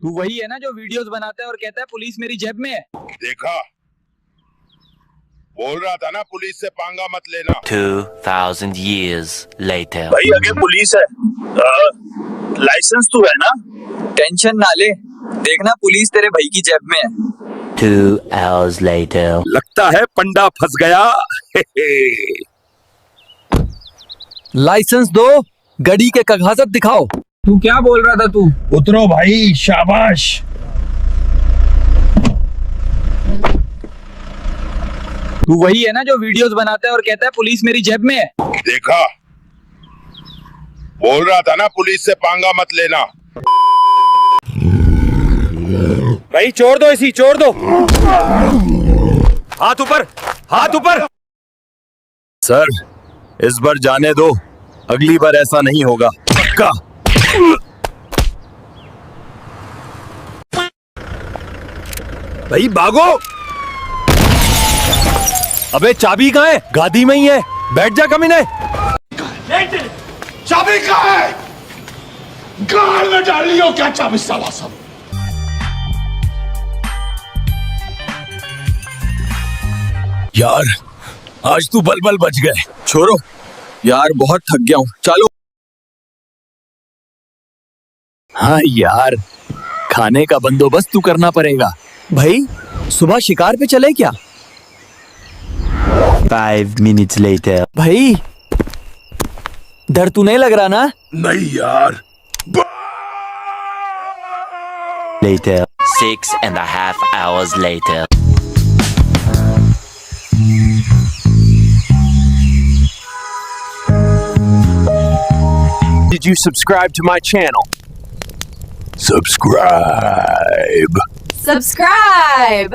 तू वही है ना जो वीडियोस बनाता है और कहता है पुलिस मेरी जेब में है। देखा, बोल रहा था ना पुलिस से पंगा मत लेना। 2000 years later. भाई आगे पुलिस है, लाइसेंस तो है ना? टेंशन ना ले, देखना पुलिस तेरे भाई की जेब में है। 2 hours later. लगता है पंडा फंस गया। लाइसेंस दो, गाड़ी के कागजात दिखाओ। तू क्या बोल रहा था तू? उतरो भाई, शाबाश। तू वही है ना जो वीडियोस बनाता है और कहता है पुलिस मेरी जेब में है। देखा, बोल रहा था ना पुलिस से पंगा मत लेना। भाई छोड़ दो इसी, छोड़ दो। हाथ ऊपर, हाथ ऊपर। सर, इस बार जाने दो, अगली बार ऐसा नहीं होगा, पक्का। भाई भागो। अबे चाबी कहाँ है? गाड़ी में ही है, बैठ जा कमीने। चाबी कहाँ है? गाल में डाल लियो क्या चाबी साला सब? यार आज तू बलबल बच गए। छोड़ो यार, बहुत थक गया हूँ, चलो। हाँ यार, खाने का बंदोबस्त तू करना पड़ेगा। भाई सुबह शिकार पे चले क्या? 5 minutes later. भाई डर तू नहीं लग रहा ना? नहीं यार। Later. 6.5 hours later. Did you subscribe to my channel? Subscribe. Subscribe!